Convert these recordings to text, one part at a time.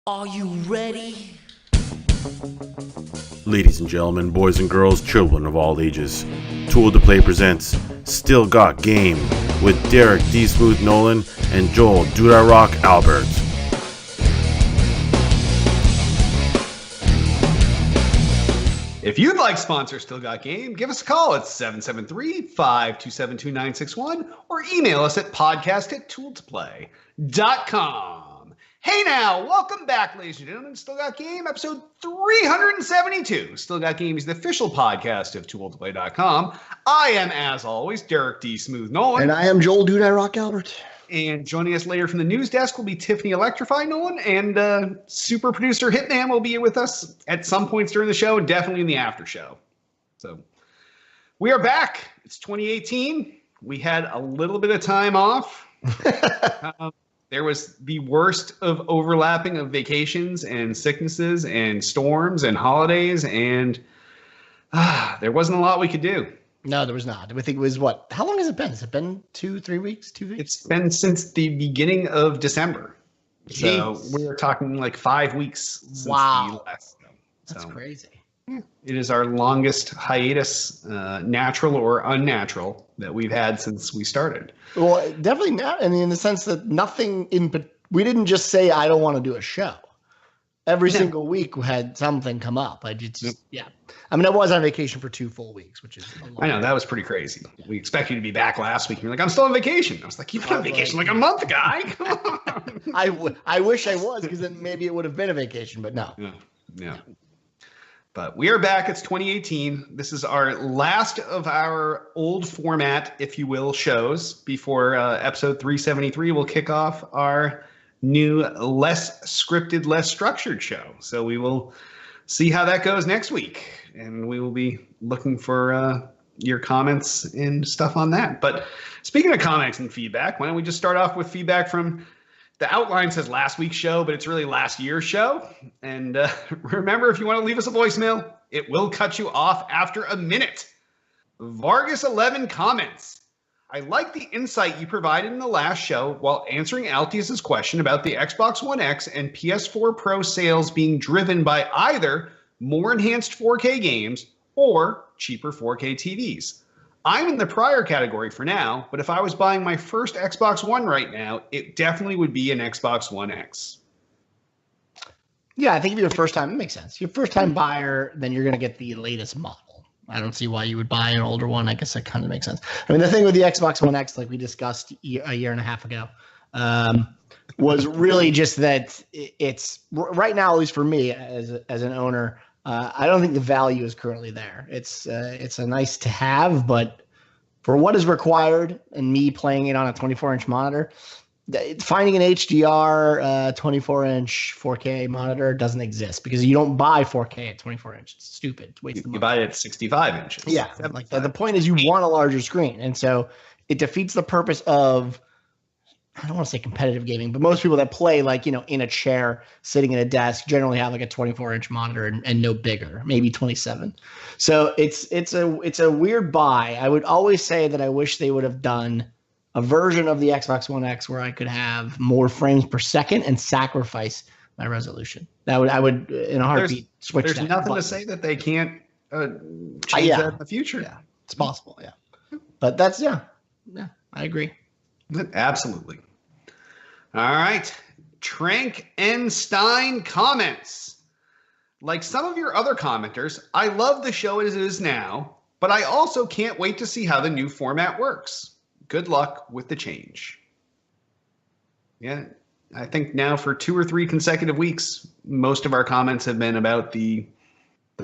Are you ready? Ladies and gentlemen, boys and girls, children of all ages, Tool to Play presents Still Got Game with Derek D. Smooth Nolan and Joel Duda Rock Albert. If you'd like sponsor Still Got Game, give us a call at 773-527-2961 or email us at podcast@tooltoplay.com. Hey now, welcome back, ladies and gentlemen. Still Got Game, episode 372. Still Got Game is the official podcast of tooltoplay.com. I am, as always, Derek D. Smooth Nolan. And I am Joel Duda Rock Albert. And joining us later from the news desk will be Tiffany Electrify Nolan, and super producer Hitman will be with us at some points during the show, and definitely in the after show. So we are back. It's 2018. We had a little bit of time off. There was the worst of overlapping of vacations and sicknesses and storms and holidays, and there wasn't a lot we could do. No, there was not. I think it was what? How long has it been? Has it been 2-3 weeks? 2 weeks? It's been since the beginning of December. So Jeez. we're talking like 5 weeks since Wow. the last show. That's So, crazy. it is our longest hiatus, natural or unnatural, that we've had since we started. Well, definitely not. I mean, in the sense that we didn't just say, I don't want to do a show. Every single week we had something come up. Yeah. I mean, I was on vacation for 2 full weeks, which is a lot. I know, that was pretty crazy. We expected you to be back last week. You're like, I'm still on vacation. I was like, you've been on vacation like a month, guy. Come on. I wish I was, because then maybe it would have been a vacation, but no. Yeah. But we are back. It's 2018. This is our last of our old format, if you will, shows before episode 373 will kick off our new, less scripted, less structured show. So we will see how that goes next week. And we will be looking for your comments and stuff on that. But speaking of comments and feedback, why don't we just start off with feedback from the outline says last week's show, but it's really last year's show. And remember, if you want to leave us a voicemail, it will cut you off after a minute. Vargas11 comments. I like the insight you provided in the last show while answering Altius's question about the Xbox One X and PS4 Pro sales being driven by either more enhanced 4K games or cheaper 4K TVs. I'm in the prior category for now, but if I was buying my first Xbox One right now, it definitely would be an Xbox One X. Yeah, I think if you're a first time, it makes sense. You're a first time buyer, then you're going to get the latest model. I don't see why you would buy an older one. I guess that kind of makes sense. I mean, the thing with the Xbox One X, like we discussed a year and a half ago, was really just that it's right now, at least for me as an owner, I don't think the value is currently there. It's a nice to have, but for what is required and me playing it on a 24-inch monitor, finding an HDR 24-inch 4K monitor doesn't exist because you don't buy 4K at 24-inch. It's stupid. It's waste of money. You buy it at 65 inches. Yeah, like the point is you want a larger screen, and so it defeats the purpose of, I don't want to say competitive gaming, but most people that play in a chair, sitting at a desk, generally have like a 24-inch monitor and no bigger, maybe 27. So it's a weird buy. I would always say that I wish they would have done a version of the Xbox One X where I could have more frames per second and sacrifice my resolution. I would in a heartbeat switch. There's nothing to say that they can't change that in the future. Yeah, it's possible. Yeah, but that's yeah, I agree. Absolutely. All right. Trank N. Stein comments. Like some of your other commenters, I love the show as it is now, but I also can't wait to see how the new format works. Good luck with the change. Yeah, I think now for 2 or 3 consecutive weeks, most of our comments have been about the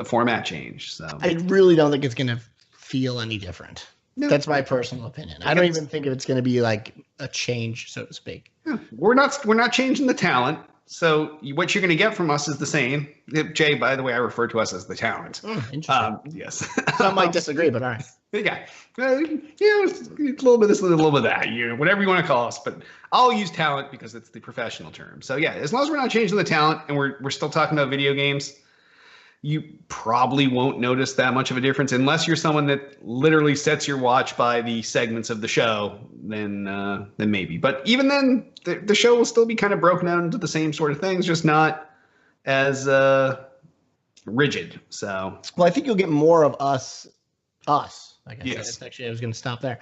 format change. So I really don't think it's going to feel any different. No. That's my personal opinion. I don't even think it's going to be like a change, so to speak. Yeah, we're not changing the talent. So what you're going to get from us is the same. Jay, by the way, I refer to us as the talent. Interesting. Yes. Some might disagree, but all right. Yeah. It's a little bit of this, a little bit of that. Whatever you want to call us, but I'll use talent because it's the professional term. So yeah, as long as we're not changing the talent and we're still talking about video games, you probably won't notice that much of a difference unless you're someone that literally sets your watch by the segments of the show. Then maybe. But even then, the show will still be kind of broken down into the same sort of things, just not as rigid. So, well, I think you'll get more of us. I guess Yes. that's actually I was going to stop there,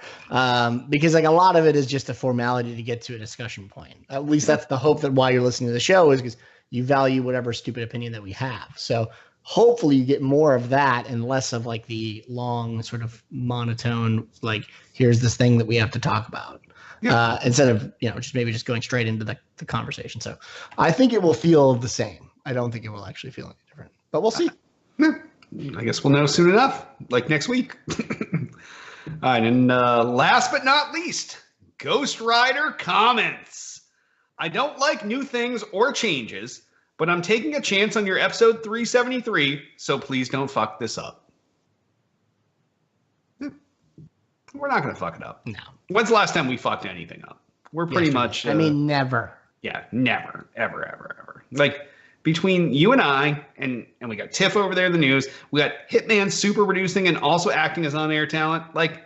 because like a lot of it is just a formality to get to a discussion point. At least that's the hope that why you're listening to the show is because you value whatever stupid opinion that we have. So hopefully you get more of that and less of like the long sort of monotone like here's this thing that we have to talk about. Instead of just going straight into the conversation. So I think it will feel the same. I don't think it will actually feel any different, but we'll see. I guess we'll know soon enough, like next week. All right, and last but not least, Ghost Rider comments. I don't like new things or changes, but I'm taking a chance on your episode 373, so please don't fuck this up. We're not going to fuck it up. No. When's the last time we fucked anything up? We're pretty much... never. Yeah, never, ever. Like, between you and I, and we got Tiff over there in the news, we got Hitman super producing and also acting as on-air talent. Like,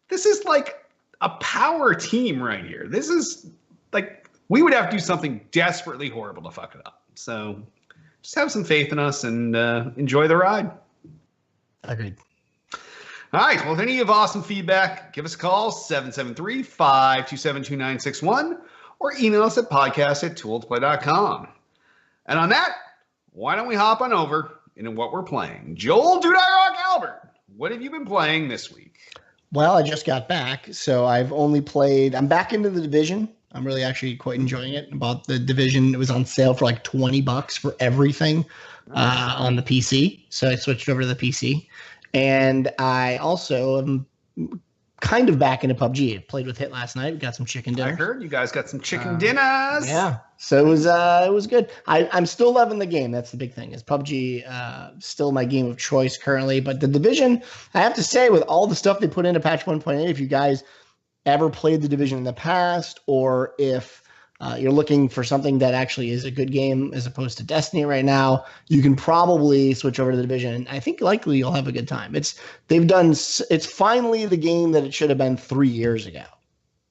this is like a power team right here. This is like, we would have to do something desperately horrible to fuck it up. So just have some faith in us and enjoy the ride. Agreed. All right. Well, if any of you have awesome feedback, give us a call, 773-527-2961, or email us at podcast@tooltoplay.com. And on that, why don't we hop on over into what we're playing? Joel Dude I Rock Albert, what have you been playing this week? Well, I just got back, so I'm back into the Division. I'm really actually quite enjoying it. About the Division, it was on sale for like $20 for everything on the PC. So I switched over to the PC. And I also am kind of back into PUBG. I played with Hit last night. We got some chicken dinner. I heard you guys got some chicken dinners. Yeah. So it was good. I'm still loving the game. That's the big thing. Is PUBG still my game of choice currently? But the Division, I have to say, with all the stuff they put into patch 1.8, if you guys ever played the Division in the past, or if you're looking for something that actually is a good game as opposed to Destiny right now, you can probably switch over to the Division. I think likely you'll have a good time. It's finally the game that it should have been 3 years ago.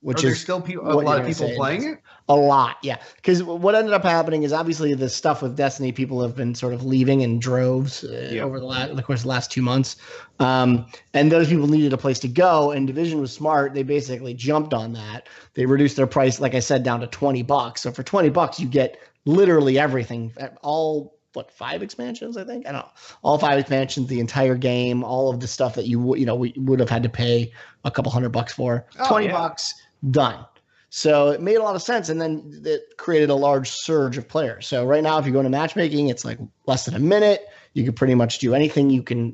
Which Are there is still a lot of people playing it? A lot, yeah. Because what ended up happening is obviously the stuff with Destiny, people have been sort of leaving in droves over the course of the last 2 months. And those people needed a place to go, and Division was smart. They basically jumped on that. They reduced their price, like I said, down to $20. So for $20, you get literally everything. All 5 expansions, I think? I don't know. All 5 expansions, the entire game, all of the stuff that we would have had to pay a couple $100 for. $20, done. So it made a lot of sense, and then it created a large surge of players. So right now, if you go into matchmaking, it's like less than a minute. You can pretty much do anything you can,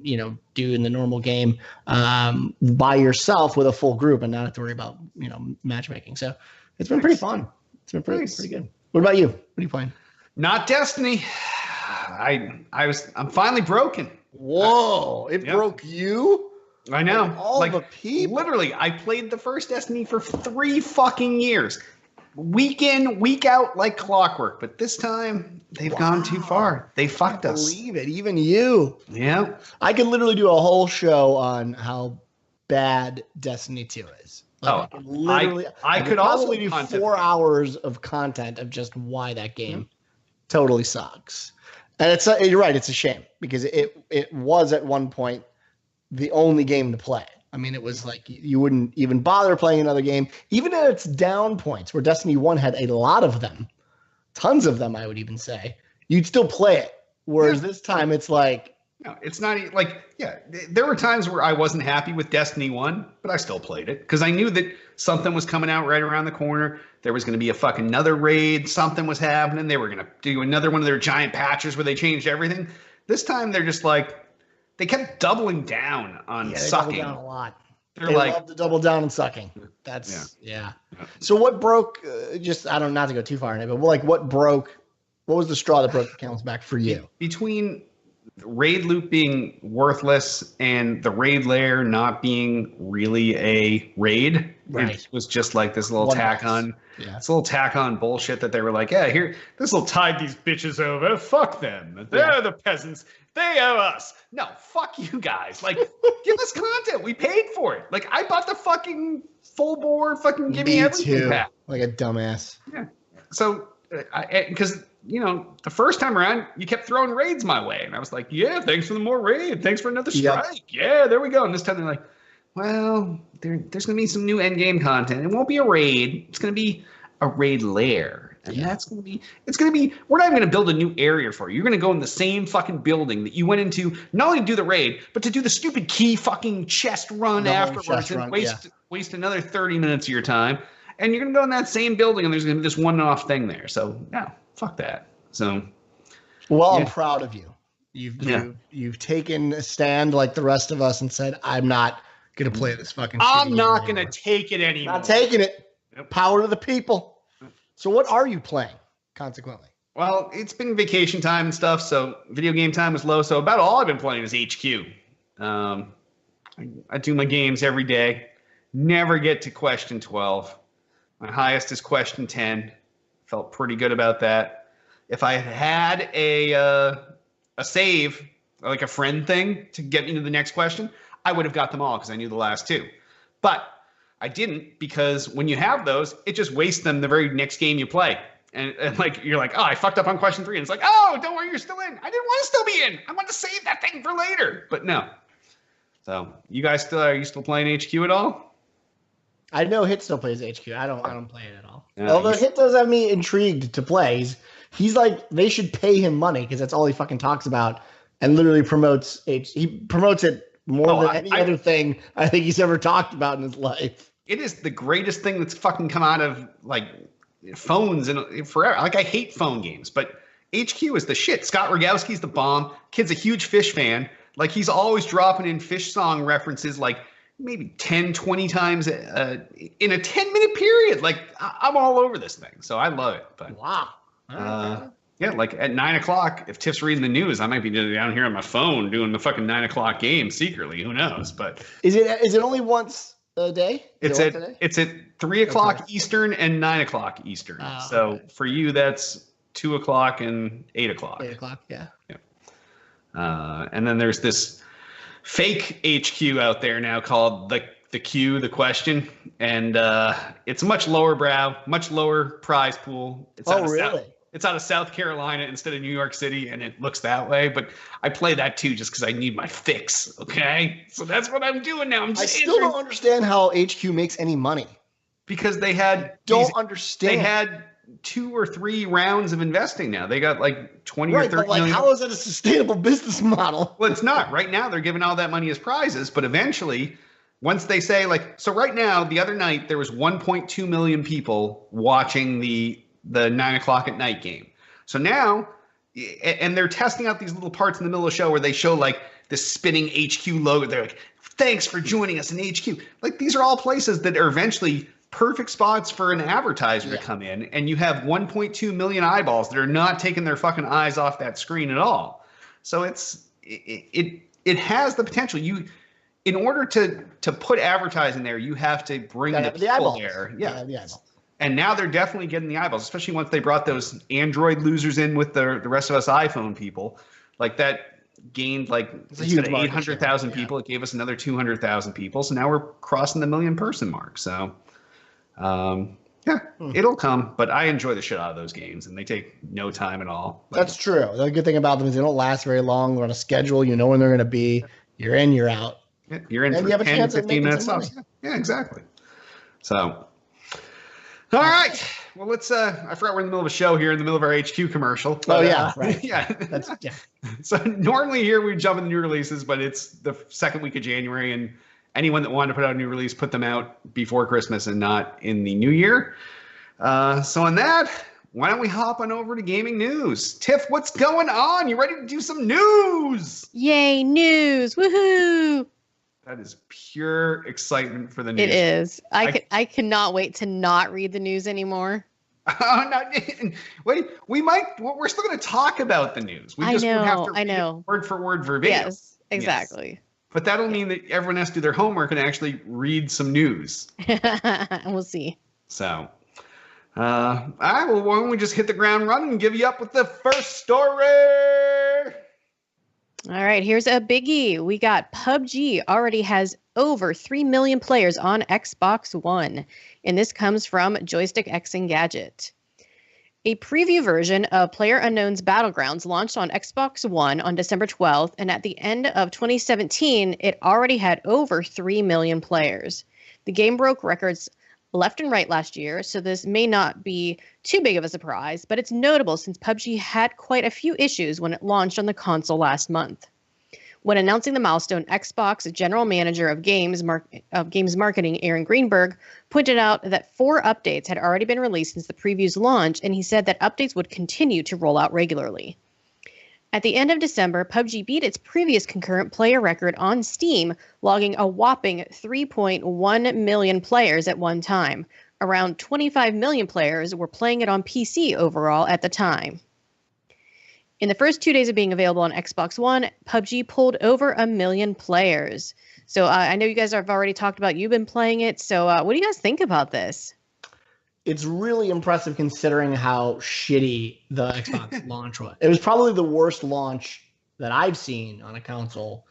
do in the normal game by yourself with a full group, and not have to worry about matchmaking. So it's been pretty fun. It's been pretty good. What about you? What are you playing? Not Destiny. I'm finally broken. Whoa! It broke you. I know. All the people. Literally, I played the first Destiny for 3 fucking years. Week in, week out, like clockwork. But this time, they've gone too far. They fucked us. Believe it. Even you. Yeah. I could literally do a whole show on how bad Destiny 2 is. I could also probably do 4 hours of content of just why that game totally sucks. And you're right. It's a shame because it was at one point the only game to play. I mean, it was like you wouldn't even bother playing another game, even at its down points, where Destiny 1 had a lot of them, tons of them, I would even say. You'd still play it. Whereas this time it's like... No, it's not there were times where I wasn't happy with Destiny 1, but I still played it because I knew that something was coming out right around the corner. There was going to be a fucking another raid. Something was happening. They were going to do another one of their giant patches where they changed everything. This time they're just like... They kept doubling down on sucking. They doubled down a lot. They love to double down on sucking. That's So what broke? Not to go too far in it, but what broke? What was the straw that broke the camel's back for you? Between raid loot being worthless and the raid lair not being really a raid, it was just like this little tack on. Yeah. It's a little tack on bullshit that they were like, this will tide these bitches over. Fuck them. They're the peasants. They owe us. No, fuck you guys. Like, give us content. We paid for it. Like, I bought the fucking full board, fucking give me everything back. Like a dumbass. Yeah. So, because the first time around, you kept throwing raids my way. And I was like, yeah, thanks for the more raid. Thanks for another strike. Yeah, there we go. And this time they're like, well, there's going to be some new endgame content. It won't be a raid. It's going to be a raid lair. And that's going to be, we're not even going to build a new area for you. You're going to go in the same fucking building that you went into, not only to do the raid, but to do the stupid key fucking chest run afterwards and waste another 30 minutes of your time. And you're going to go in that same building and there's going to be this one-off thing there. So, no, fuck that. So, well, I'm proud of you. You've taken a stand like the rest of us and said, I'm not going to play this fucking shit. I'm not going to take it anymore. Not taking it. Yep. Power to the people. So what are you playing, consequently? Well, it's been vacation time and stuff, so video game time is low. So about all I've been playing is HQ. I do my games every day. Never get to question 12. My highest is question 10. Felt pretty good about that. If I had a save, like a friend thing, to get me to the next question, I would have got them all because I knew the last two. But I didn't, because when you have those, it just wastes them the very next game you play. And like, you're like, oh, I fucked up on question 3. And it's like, oh, don't worry, you're still in. I didn't want to still be in. I want to save that thing for later. But no. So you guys are you still playing HQ at all? I know Hit still plays HQ. I don't play it at all. Although Hit does have me intrigued to play. He's like, they should pay him money because that's all he fucking talks about and literally promotes he promotes it more than any other thing I think he's ever talked about in his life. It is the greatest thing that's fucking come out of like phones and forever. Like, I hate phone games, but HQ is the shit. Scott Rogowski's the bomb. Kid's a huge Fish fan. Like, he's always dropping in Fish song references like maybe 10, 20 times in a 10-minute period. Like, I'm all over this thing. So I love it. But wow. Yeah, like at 9 o'clock, if Tiff's reading the news, I might be down here on my phone doing the fucking 9 o'clock game secretly. Who knows? But is it only once a day? It's at 3 o'clock Eastern and 9 o'clock Eastern. So for you, that's 2 o'clock and 8 o'clock. 8 o'clock, yeah. And then there's this fake HQ out there now called the Q, the question, and it's much lower brow, much lower prize pool. It's really? It's out of South Carolina instead of New York City, and it looks that way. But I play that too just because I need my fix. Okay, so that's what I'm doing now. I still don't understand how HQ makes any money because they had understand. They had 2 or 3 rounds of investing now. They got like 20 or 30 but like, million. How is that a sustainable business model? Well, it's not. Right now, they're giving all that money as prizes, but eventually, once they say so right now, the other night there was 1.2 million people watching the 9 o'clock at night game. So now, and they're testing out these little parts in the middle of the show where they show like the spinning HQ logo. They're like, thanks for joining us in HQ. Like, these are all places that are eventually perfect spots for an advertiser to come in. And you have 1.2 million eyeballs that are not taking their fucking eyes off that screen at all. So it has the potential. In order to put advertising there, you have to bring the people there. Yeah. The eyeballs. And now they're definitely getting the eyeballs, especially once they brought those Android losers in with the rest of us iPhone people. Like, that gained instead of 800,000 people, it gave us another 200,000 people. So now we're crossing the 1 million person mark. So, it'll come. But I enjoy the shit out of those games, and they take no time at all. That's true. The good thing about them is they don't last very long. They're on a schedule. You know when they're going to be. You're in, you're out. Yeah, you're in and for you have a 10, chance 15 minutes off. Yeah, exactly. So... all right. Well, let's. I forgot we're in the middle of a show here, in the middle of our HQ commercial. But, right. Yeah. So normally here we jump in the new releases, but it's the second week of January, and anyone that wanted to put out a new release put them out before Christmas and not in the new year. So on that, why don't we hop on over to gaming news? Tiff, what's going on? You ready to do some news? Yay, news! Woohoo! That is pure excitement for the news. It is. I cannot wait to not read the news anymore. Wait, we're still going to talk about the news. We just won't have to read it word for word verbatim. Yes, exactly. Yes. But that'll mean that everyone has to do their homework and actually read some news. We'll see. So, all right, well, why don't we just hit the ground running and give you up with the first story? All right, here's a biggie. We got PUBG already has over 3 million players on Xbox One. And this comes from Joystick X and Gadget. A preview version of PlayerUnknown's Battlegrounds launched on Xbox One on December 12th, and at the end of 2017, it already had over 3 million players. The game broke records left and right last year, so this may not be too big of a surprise, but it's notable since PUBG had quite a few issues when it launched on the console last month. When announcing the milestone, Xbox General Manager of Games Marketing, Aaron Greenberg, pointed out that 4 updates had already been released since the preview's launch, and he said that updates would continue to roll out regularly. At the end of December, PUBG beat its previous concurrent player record on Steam, logging a whopping 3.1 million players at one time. Around 25 million players were playing it on PC overall at the time. In the first 2 days of being available on Xbox One, PUBG pulled over 1 million players. So I know you guys have already talked about you've been playing it. So what do you guys think about this? It's really impressive considering how shitty the Xbox launch was. It was probably the worst launch that I've seen on a console.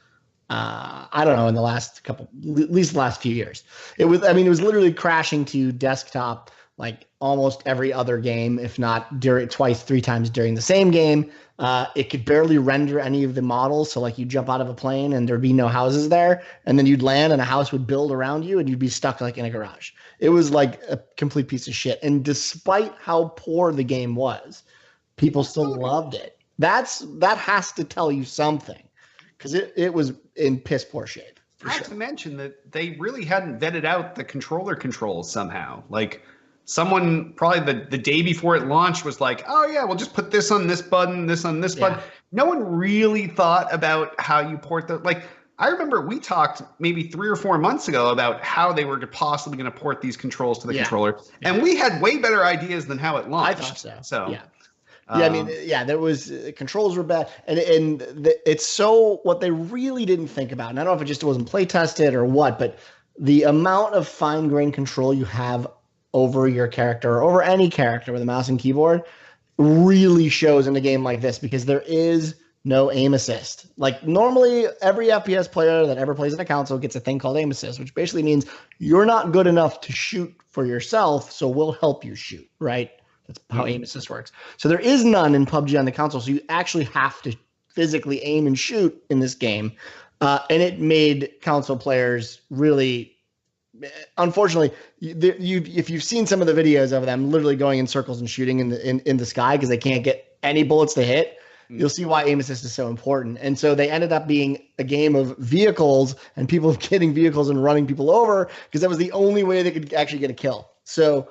I don't know, in the last at least the last few years. It was literally crashing to desktop like almost every other game, if not twice, 3 times during the same game. It could barely render any of the models. So like you jump out of a plane and there'd be no houses there, and then you'd land and a house would build around you and you'd be stuck like in a garage. It was like a complete piece of shit. And despite how poor the game was, people still loved it. That has to tell you something, because it was in piss poor shape. Not to mention that they really hadn't vetted out the controller controls somehow. Like, someone probably the day before it launched was like, oh yeah, we'll just put this on this button, this on this button. No one really thought about how you port the, like, I remember we talked maybe 3 or 4 months ago about how they were possibly going to port these controls to the controller. Yeah. And we had way better ideas than how it launched. I thought so. Yeah. There was controls were bad, and it's so what they really didn't think about. And I don't know if it just wasn't play tested or what, but the amount of fine grained control you have over your character or over any character with a mouse and keyboard really shows in a game like this, because there is no aim assist. Like normally every FPS player that ever plays on a console gets a thing called aim assist, which basically means you're not good enough to shoot for yourself, so we'll help you shoot, right? That's how aim assist works. So there is none in PUBG on the console, so you actually have to physically aim and shoot in this game. And it made console players really, unfortunately, if you've seen some of the videos of them literally going in circles and shooting in the sky because they can't get any bullets to hit, you'll see why aim assist is so important. And so they ended up being a game of vehicles and people getting vehicles and running people over, because that was the only way they could actually get a kill. So,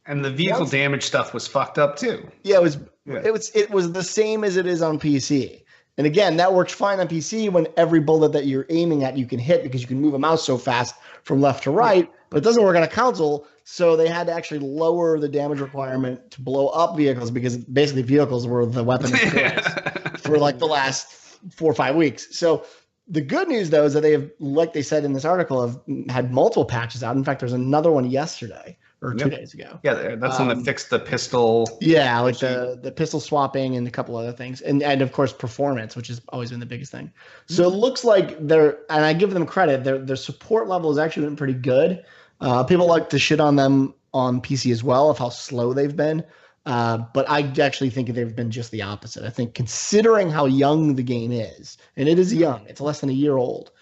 and the vehicle damage stuff was fucked up too. Yeah, it was the same as it is on PC. And again, that works fine on PC when every bullet that you're aiming at you can hit, because you can move a mouse so fast from left to right, but it doesn't work on a console. So they had to actually lower the damage requirement to blow up vehicles, because basically vehicles were the weapon of choice for like the last 4 or 5 weeks. So the good news, though, is that they have, like they said in this article, have had multiple patches out. In fact, there's another one yesterday or 2 days ago. Yeah, that's one that fixed the pistol. Yeah, like the pistol swapping and a couple other things. And of course, performance, which has always been the biggest thing. So it looks like and I give them credit, their support level has actually been pretty good. People like to shit on them on PC as well of how slow they've been. But I actually think they've been just the opposite. I think considering how young the game is, and it is young, it's less than a year old,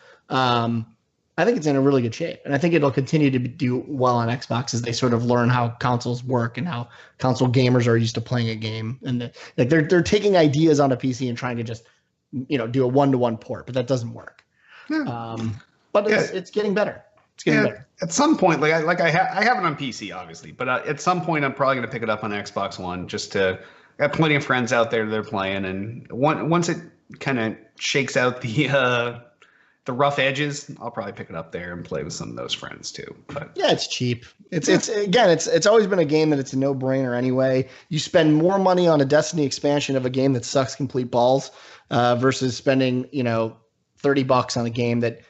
I think it's in a really good shape. And I think it'll continue to do well on Xbox as they sort of learn how consoles work and how console gamers are used to playing a game. And they're taking ideas onto PC and trying to just, do a one-to-one port, but that doesn't work. Yeah. But it's getting better. It's getting better. At some point, I have it on PC, obviously, but at some point I'm probably going to pick it up on Xbox One I got plenty of friends out there that are playing, and once it kind of shakes out the rough edges, I'll probably pick it up there and play with some of those friends too. But yeah, it's cheap. It's always been a game that it's a no-brainer anyway. You spend more money on a Destiny expansion of a game that sucks complete balls versus spending, $30 on a game that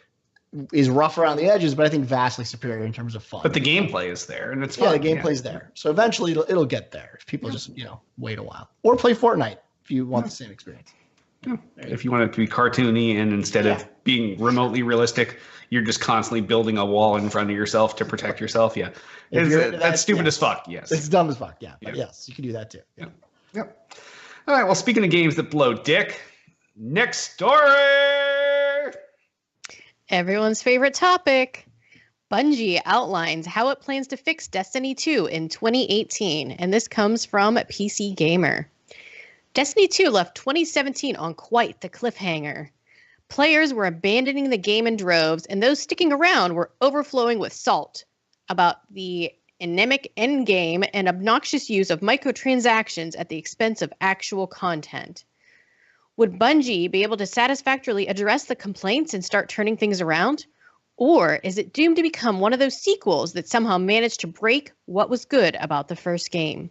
is rough around the edges, but I think vastly superior in terms of fun. But the gameplay is there, and it's fun. Yeah, the gameplay's there. So eventually it'll get there if people just, wait a while. Or play Fortnite if you want the same experience. If you want it to be cartoony and instead of being remotely realistic, you're just constantly building a wall in front of yourself to protect yourself. Yeah. That's stupid as fuck. Yes. It's dumb as fuck. Yeah. But yes, you can do that too. Yeah. Yep. All right. Well, speaking of games that blow dick, next story. Everyone's favorite topic. Bungie outlines how it plans to fix Destiny 2 in 2018, and this comes from PC Gamer. Destiny 2 left 2017 on quite the cliffhanger. Players were abandoning the game in droves, and those sticking around were overflowing with salt about the anemic endgame and obnoxious use of microtransactions at the expense of actual content. Would Bungie be able to satisfactorily address the complaints and start turning things around? Or is it doomed to become one of those sequels that somehow managed to break what was good about the first game?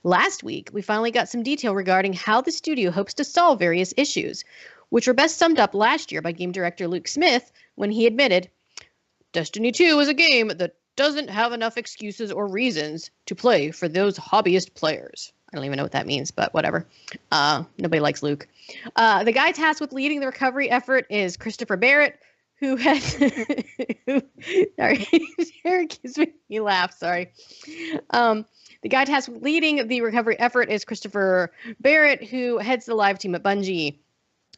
Last week, we finally got some detail regarding how the studio hopes to solve various issues, which were best summed up last year by game director Luke Smith when he admitted, Destiny 2 is a game that doesn't have enough excuses or reasons to play for those hobbyist players. I don't even know what that means, but whatever. Nobody likes Luke. The guy tasked with leading the recovery effort is Christopher Barrett, who had sorry, Eric gives me laugh, sorry. The guy tasked with leading the recovery effort is Christopher Barrett, who heads the live team at Bungie.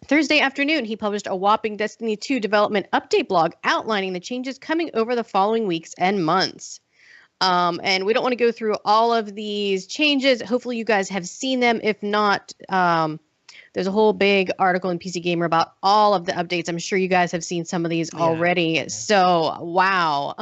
Thursday afternoon, he published a whopping Destiny 2 development update blog outlining the changes coming over the following weeks and months. And we don't want to go through all of these changes. Hopefully you guys have seen them. If not, there's a whole big article in PC Gamer about all of the updates. I'm sure you guys have seen some of these already. Yeah. So, wow.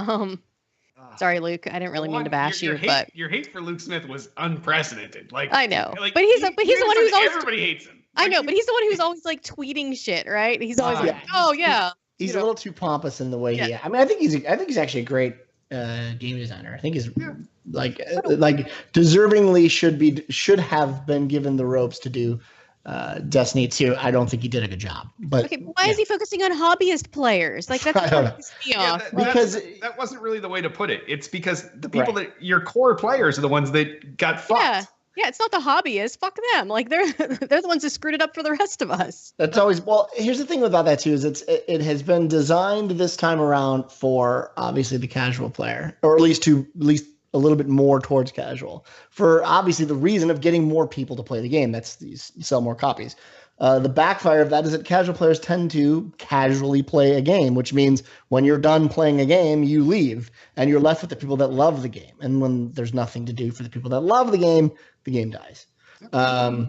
Sorry, Luke. I didn't really mean to bash you, but your hate for Luke Smith was unprecedented. Like I know, but he's the one who's always everybody hates him. I know, but he's the one who's always like tweeting shit, right? He's always like, "Oh yeah." He's a little too pompous in the way he. I mean, I think he's actually a great game designer. I think he's like deservingly should have been given the ropes to do Destiny 2. I don't think he did a good job. But okay, why is he focusing on hobbyist players? Like that's because that wasn't really the way to put it. It's because the people that your core players are the ones that got fucked. Yeah, it's not the hobbyists. Fuck them. Like they're the ones who screwed it up for the rest of us. That's always here's the thing about that too is it has been designed this time around for obviously the casual player, or at least a little bit more towards casual, for obviously the reason of getting more people to play the game. That's sell more copies. The backfire of that is that casual players tend to casually play a game, which means when you're done playing a game, you leave and you're left with the people that love the game. And when there's nothing to do for the people that love the game dies. I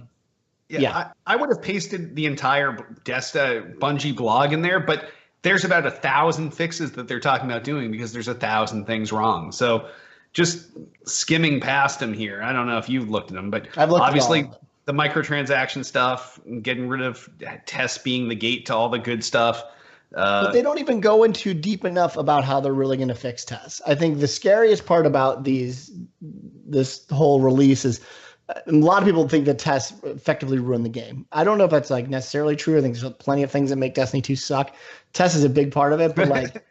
would have pasted the entire Bungie blog in there, but there's about 1,000 fixes that they're talking about doing because there's 1,000 things wrong. So just skimming past them here. I don't know if you've looked at them, but obviously the microtransaction stuff, getting rid of tests being the gate to all the good stuff. But they don't even go into deep enough about how they're really going to fix tests. I think the scariest part about this whole release is a lot of people think that tests effectively ruin the game. I don't know if that's like necessarily true. I think there's plenty of things that make Destiny 2 suck. Tests is a big part of it, but like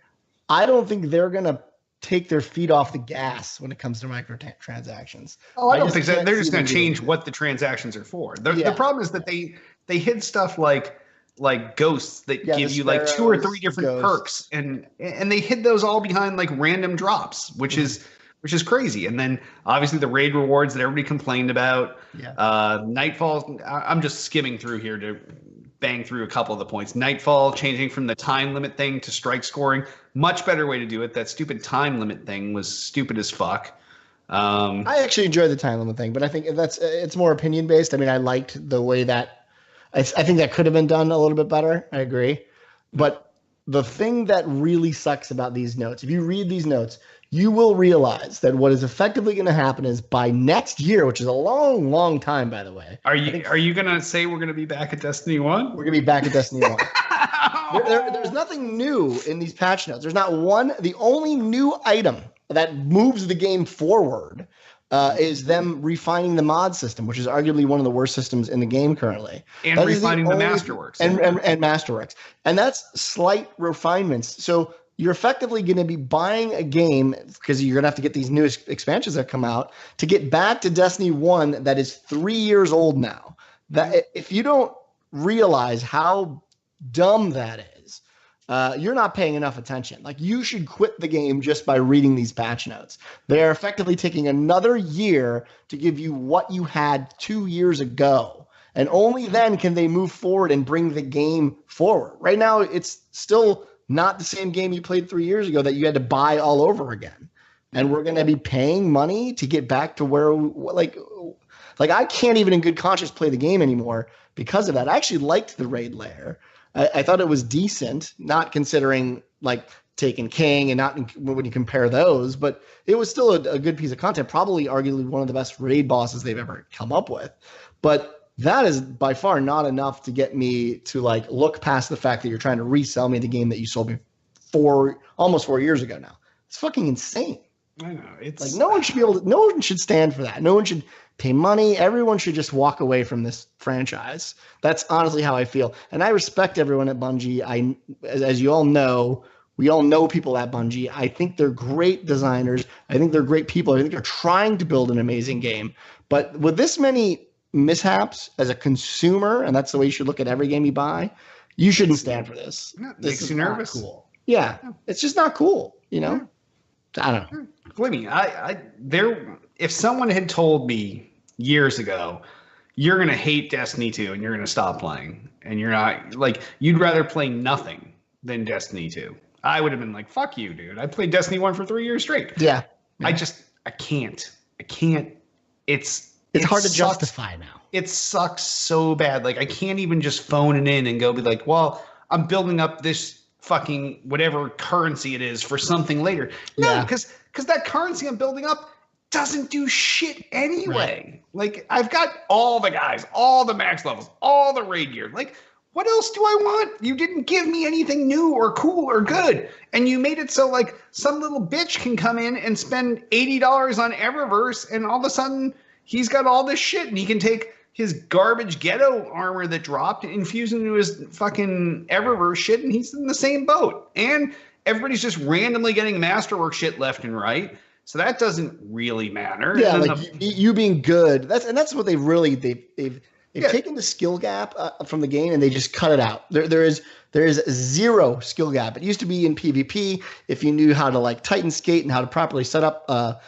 I don't think they're going to take their feet off the gas when it comes to microtransactions. Oh, I don't think so. They're just going to change what the transactions are for. The problem is that they hid stuff like ghosts that give you like 2 or 3 different perks, and they hid those all behind like random drops, which is crazy. And then obviously the raid rewards that everybody complained about. Nightfall. I'm just skimming through here to bang through a couple of the points. Nightfall changing from the time limit thing to strike scoring. Much better way to do it. That stupid time limit thing was stupid as fuck. I actually enjoy the time limit thing, but I think it's more opinion based. I mean, I liked the way that I think that could have been done a little bit better. I agree. But the thing that really sucks about these notes, if you read these notes, you will realize that what is effectively going to happen is by next year, which is a long, long time, by the way. Are you going to say we're going to be back at Destiny 1? We're going to be back at Destiny 1. There's nothing new in these patch notes. There's not one. The only new item that moves the game forward is them refining the mod system, which is arguably one of the worst systems in the game currently. And refining the Masterworks. And Masterworks. And that's slight refinements. So you're effectively going to be buying a game because you're going to have to get these new expansions that come out to get back to Destiny 1 that is 3 years old now. That if you don't realize how dumb that is, you're not paying enough attention. Like, you should quit the game just by reading these patch notes. They're effectively taking another year to give you what you had 2 years ago. And only then can they move forward and bring the game forward. Right now, it's still not the same game you played 3 years ago that you had to buy all over again. And we're going to be paying money to get back to where, like I can't even in good conscience play the game anymore because of that. I actually liked the raid layer. I thought it was decent, not considering like Taken King and not when you compare those, but it was still a good piece of content, probably arguably one of the best raid bosses they've ever come up with. But that is by far not enough to get me to like look past the fact that you're trying to resell me the game that you sold me almost 4 years ago now. It's fucking insane. I know. It's like no one should stand for that. No one should pay money. Everyone should just walk away from this franchise. That's honestly how I feel. And I respect everyone at Bungie. As you all know, we all know people at Bungie. I think they're great designers. I think they're great people. I think they're trying to build an amazing game. But with this many mishaps as a consumer, and that's the way you should look at every game you buy, you shouldn't stand for this. Yeah, this makes you nervous. Cool. Yeah, it's just not cool, you know? I don't know. Believe me, if someone had told me years ago, you're going to hate Destiny 2 and you're going to stop playing, and you're not, like, you'd rather play nothing than Destiny 2, I would have been like, fuck you, dude. I played Destiny 1 for 3 years straight. Yeah. I can't. It's hard to justify now. It sucks so bad. Like, I can't even just phone it in and go be like, well, I'm building up this fucking whatever currency it is for something later. No, because that currency I'm building up doesn't do shit anyway. Right. Like, I've got all the guys, all the max levels, all the raid gear. Like, what else do I want? You didn't give me anything new or cool or good. And you made it so like some little bitch can come in and spend $80 on Eververse, and all of a sudden he's got all this shit, and he can take his garbage ghetto armor that dropped and infuse into his fucking Eververse shit, and he's in the same boat. And everybody's just randomly getting Masterwork shit left and right. So that doesn't really matter. Yeah, like you being good. That's what they've taken the skill gap from the game and they just cut it out. There is zero skill gap. It used to be in PvP if you knew how to like Titan skate and how to properly set up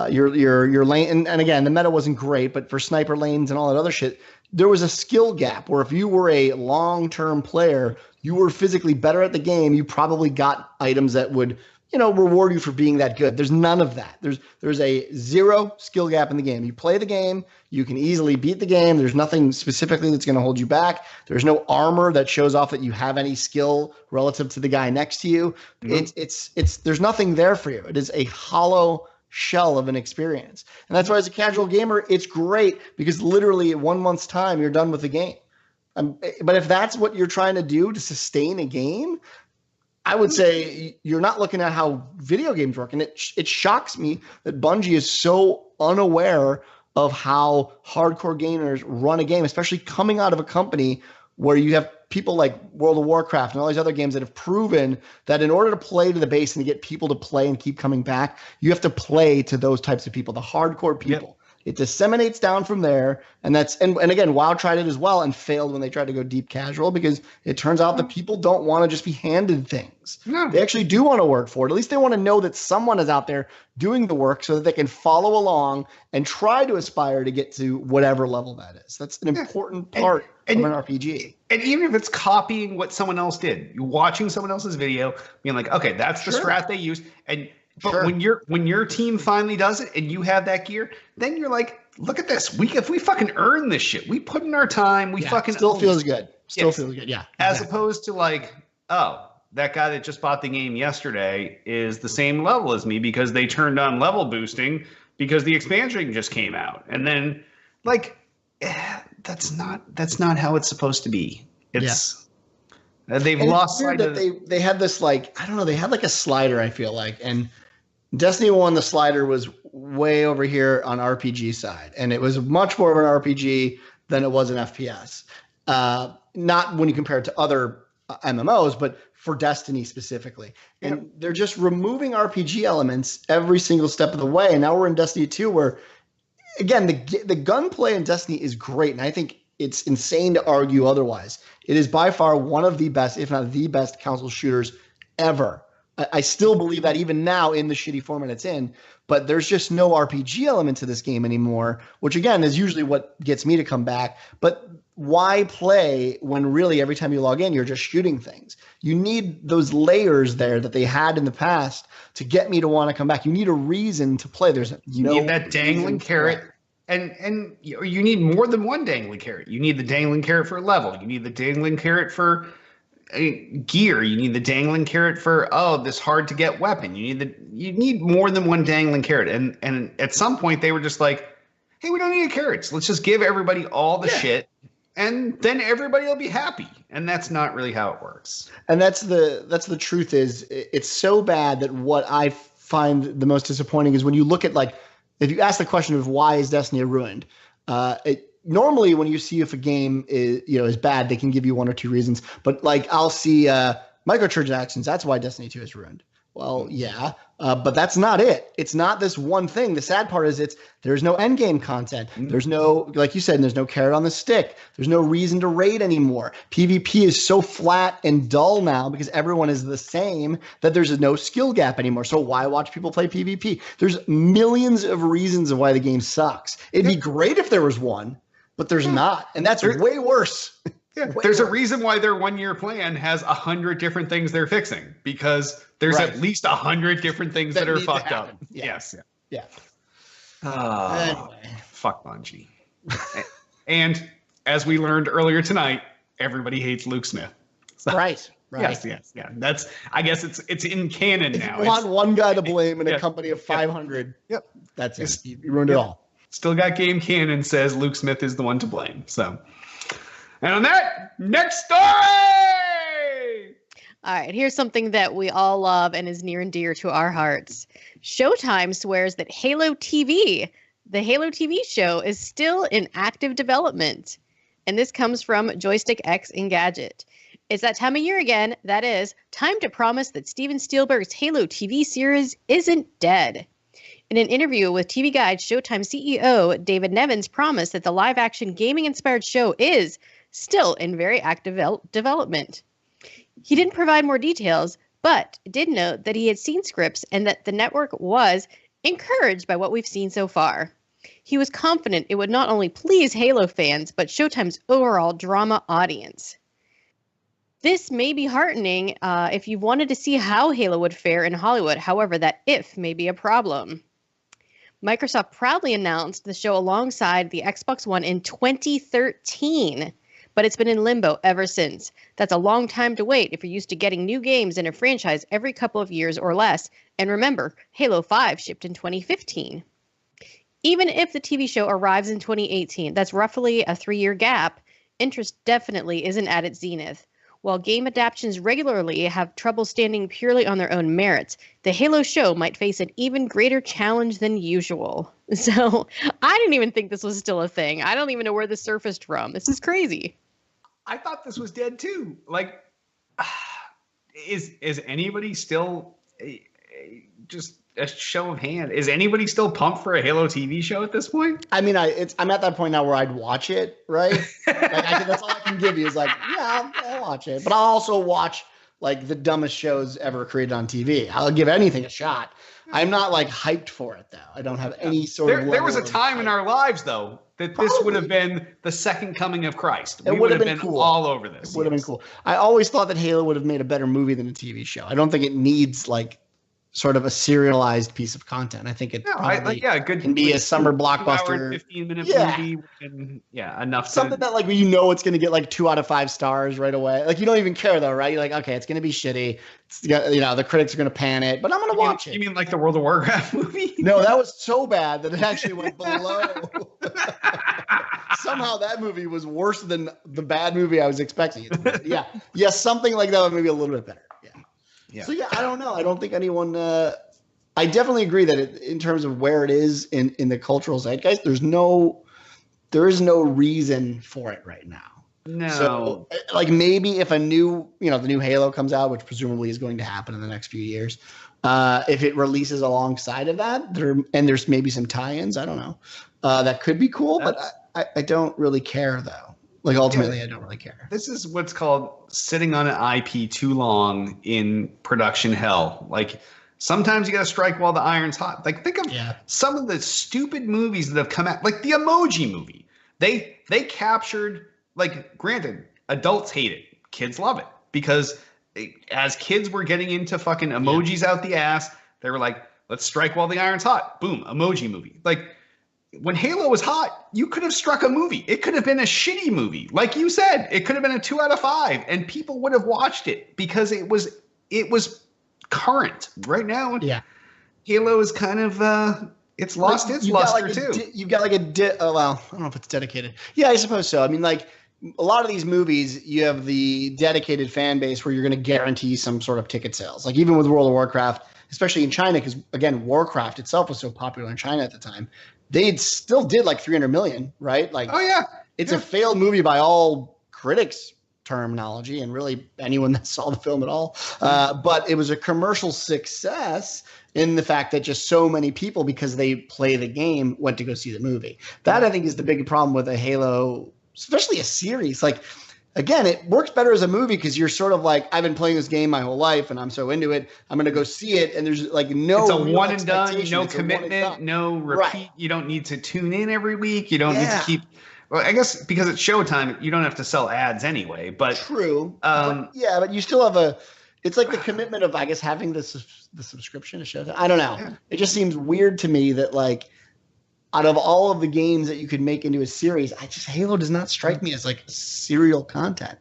your lane. And again, the meta wasn't great, but for sniper lanes and all that other shit, there was a skill gap where if you were a long-term player, you were physically better at the game, you probably got items that would, reward you for being that good. There's none of that. There's a zero skill gap in the game. You play the game, you can easily beat the game. There's nothing specifically that's going to hold you back. There's no armor that shows off that you have any skill relative to the guy next to you. Mm-hmm. There's nothing there for you. It is a hollow shell of an experience. And that's why as a casual gamer, it's great because literally in 1 month's time, you're done with the game. But if that's what you're trying to do to sustain a game, I would say you're not looking at how video games work. And it shocks me that Bungie is so unaware of how hardcore gamers run a game, especially coming out of a company where you have people like World of Warcraft and all these other games that have proven that in order to play to the base and to get people to play and keep coming back, you have to play to those types of people, the hardcore people. Yep. It disseminates down from there. And again, WoW tried it as well and failed when they tried to go deep casual because it turns out that people don't want to just be handed things. No. They actually do want to work for it. At least they want to know that someone is out there doing the work so that they can follow along and try to aspire to get to whatever level that is. That's an important part of an RPG. And even if it's copying what someone else did, you're watching someone else's video, being like, okay, that's the strat they used. But when your team finally does it and you have that gear, then you're like, look at this. If we fucking earn this shit, we put in our time. We fucking still feels good. Feels good. Yeah. As opposed to like, oh, that guy that just bought the game yesterday is the same level as me because they turned on level boosting because the expansion just came out. And then like, that's not how it's supposed to be. They've lost sight of they had this like, I don't know, they had like a slider, I feel like, and Destiny 1, the slider was way over here on RPG side, and it was much more of an RPG than it was an FPS. Not when you compare it to other MMOs, but for Destiny specifically. And they're just removing RPG elements every single step of the way. And now we're in Destiny 2 where, again, the gunplay in Destiny is great. And I think it's insane to argue otherwise. It is by far one of the best, if not the best, console shooters ever. I still believe that even now in the shitty format it's in, but there's just no RPG element to this game anymore, which again is usually what gets me to come back. But why play when really every time you log in, you're just shooting things? You need those layers there that they had in the past to get me to want to come back. You need a reason to play. You need that dangling carrot. And you need more than one dangling carrot. You need the dangling carrot for level. You need the dangling carrot for gear. You need the dangling carrot for this hard to get weapon. You need more than one dangling carrot. And at some point they were just like, hey, we don't need carrots. Let's just give everybody all the shit, and then everybody will be happy. And that's not really how it works. And that's the truth. Is it's so bad that what I find the most disappointing is when you look at, like, if you ask the question of why is Destiny ruined, normally when you see if a game is bad, they can give you one or two reasons. But like I'll see microtransactions. That's why Destiny 2 is ruined. Well, yeah, but that's not it. It's not this one thing. The sad part is there's no end game content. There's no, like you said, there's no carrot on the stick. There's no reason to raid anymore. PvP is so flat and dull now because everyone is the same that there's no skill gap anymore. So why watch people play PvP? There's millions of reasons of why the game sucks. It'd be great if there was one, but there's not. And that's way worse. Yeah, there's a reason why their 1 year plan has 100 different things they're fixing, because there's at least 100 different things that are fucked up. Yes. Yeah. Anyway. Fuck Bungie. And as we learned earlier tonight, everybody hates Luke Smith. So, right. Yes. Yeah. That's, I guess it's in canon now. You want one guy to blame in a company of 500. Yep. That's it. You ruined it all. Still got game canon says Luke Smith is the one to blame. So. And on that, next story! All right, here's something that we all love and is near and dear to our hearts. Showtime swears that Halo TV, the Halo TV show, is still in active development. And this comes from Joystick X Engadget. It's that time of year again. That is, time to promise that Steven Spielberg's Halo TV series isn't dead. In an interview with TV Guide, Showtime CEO David Nevins promised that the live-action gaming-inspired show is still in very active development. He didn't provide more details, but did note that he had seen scripts and that the network was encouraged by what we've seen so far. He was confident it would not only please Halo fans, but Showtime's overall drama audience. This may be heartening if you wanted to see how Halo would fare in Hollywood. However, that if may be a problem. Microsoft proudly announced the show alongside the Xbox One in 2013. But it's been in limbo ever since. That's a long time to wait if you're used to getting new games in a franchise every couple of years or less. And remember, Halo 5 shipped in 2015. Even if the TV show arrives in 2018, that's roughly a 3-year gap, interest definitely isn't at its zenith. While game adaptations regularly have trouble standing purely on their own merits, the Halo show might face an even greater challenge than usual. So, I didn't even think this was still a thing. I don't even know where this surfaced from. This is crazy. I thought this was dead too. Like, is anybody still, just a show of hand, is anybody still pumped for a Halo TV show at this point? I mean, I'm at that point now where I'd watch it, right? That's all I can give you is like, yeah, I'll watch it. But I'll also watch like the dumbest shows ever created on TV. I'll give anything a shot. I'm not like hyped for it though. I don't have any sort of. There was a time in our lives though that this would have been the second coming of Christ. We would have been cool. All over this. It would have been cool. I always thought that Halo would have made a better movie than a TV show. I don't think it needs like sort of a serialized piece of content. I think it can be a summer blockbuster, 15-minute movie, and enough. Something that like it's going to get like 2 out of 5 stars right away. Like you don't even care though, right? You're like, okay, it's going to be shitty. It's, the critics are going to pan it, but I'm going to watch it. You mean like the World of Warcraft movie? No, that was so bad that it actually went below. Somehow that movie was worse than the bad movie I was expecting it to be. Yeah, something like that, maybe a little bit better. Yeah. So I don't know. I don't think anyone. I definitely agree that in terms of where it is in the cultural zeitgeist, there is no reason for it right now. No. So like maybe if the new Halo comes out, which presumably is going to happen in the next few years, if it releases alongside of that, there's maybe some tie-ins. I don't know. That could be cool, but I don't really care though. Like ultimately, I don't really care. This is what's called sitting on an IP too long in production hell. Like sometimes you got to strike while the iron's hot. Like think of some of the stupid movies that have come out, like the Emoji Movie. They captured, like, granted, adults hate it, kids love it, because as kids were getting into fucking emojis out the ass, they were like, let's strike while the iron's hot. Boom, Emoji Movie. Like when Halo was hot, you could have struck a movie. It could have been a shitty movie. Like you said, it could have been a 2 out of 5 and people would have watched it because it was current. Right now, Halo is kind of it's lost its luster too. You've got like well, I don't know if it's dedicated. Yeah, I suppose so. I mean, like a lot of these movies, you have the dedicated fan base where you're going to guarantee some sort of ticket sales. Like even with World of Warcraft, especially in China, because again, Warcraft itself was so popular in China at the time. They still did like 300 million, right? Like, it's a failed movie by all critics' terminology and really anyone that saw the film at all. But it was a commercial success in the fact that just so many people, because they play the game, went to go see the movie. That I think is the big problem with a Halo, especially a series. Like, again, it works better as a movie because you're sort of like, I've been playing this game my whole life and I'm so into it. I'm going to go see it. And there's like no, it's a one and done, no commitment, no repeat. Right. You don't need to tune in every week. You don't need to keep, well, I guess because it's Showtime, you don't have to sell ads anyway, but true. But you still have it's like the commitment of, I guess, having the subscription to Showtime. I don't know. Yeah. It just seems weird to me that like, out of all of the games that you could make into a series, Halo does not strike me as like serial content.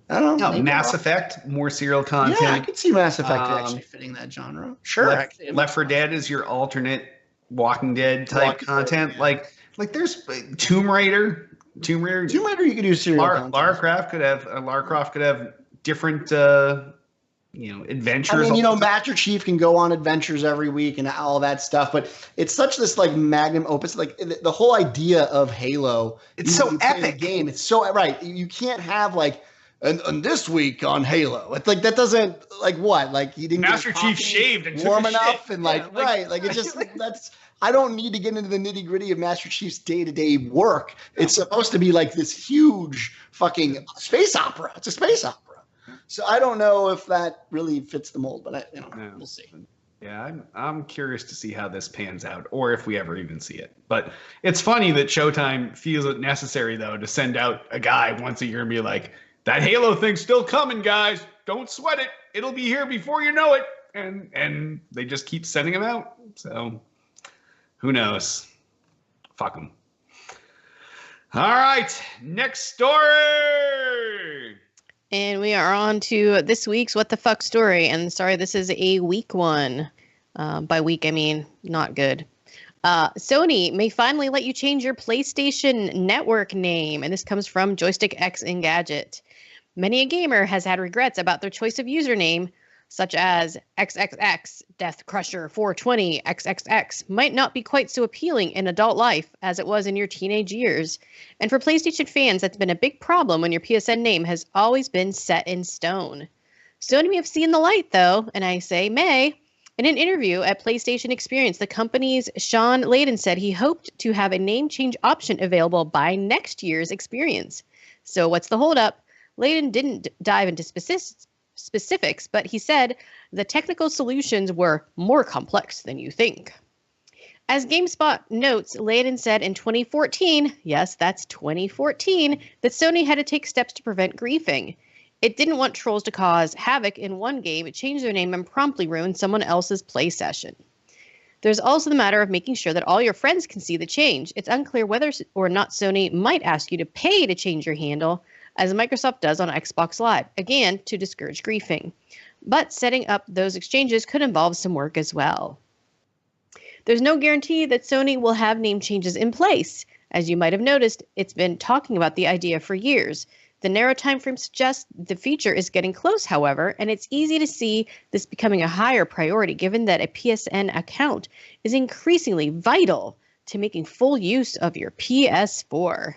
I don't know. No, Mass Effect, more serial content. Yeah, I could see Mass Effect actually fitting that genre. Sure. Left 4 Dead is your alternate Walking Dead type content. Yeah. Like there's Tomb Raider. You could do serial content. Lara Croft could have different adventures. I mean, Master Chief can go on adventures every week and all that stuff, but it's such this like magnum opus. Like the whole idea of Halo, it's so epic. Game, it's so right. You can't have like, and this week on Halo, it's like that doesn't like what like he didn't Master Chief shaved and warm enough and like it just that's. I don't need to get into the nitty gritty of Master Chief's day-to-day work. It's supposed to be like this huge fucking space opera. It's a space opera. So I don't know if that really fits the mold, but we'll see. Yeah, I'm curious to see how this pans out, or if we ever even see it. But it's funny that Showtime feels it necessary, though, to send out a guy once a year and be like, that Halo thing's still coming, guys. Don't sweat it. It'll be here before you know it. And they just keep sending them out. So who knows? Fuck them. All right, next story. And we are on to this week's What the Fuck story. And sorry, this is a weak one. By weak, I mean not good. Sony may finally let you change your PlayStation Network name. And this comes from Joystick X Engadget. Many a gamer has had regrets about their choice of username, such as XXX, Death Crusher 420, XXX, might not be quite so appealing in adult life as it was in your teenage years. And for PlayStation fans, that's been a big problem when your PSN name has always been set in stone. Sony may have seen the light, though, and I say may. In an interview at PlayStation Experience, the company's Sean Layden said he hoped to have a name change option available by next year's Experience. So what's the holdup? Layden didn't dive into specifics, but he said the technical solutions were more complex than you think. As GameSpot notes, Layden said in 2014, yes, that's 2014, that Sony had to take steps to prevent griefing. It didn't want trolls to cause havoc in one game, change their name, and promptly ruin someone else's play session. There's also the matter of making sure that all your friends can see the change. It's unclear whether or not Sony might ask you to pay to change your handle, as Microsoft does on Xbox Live, again, to discourage griefing. But setting up those exchanges could involve some work as well. There's no guarantee that Sony will have name changes in place. As you might have noticed, it's been talking about the idea for years. The narrow timeframe suggests the feature is getting close, however, and it's easy to see this becoming a higher priority given that a PSN account is increasingly vital to making full use of your PS4.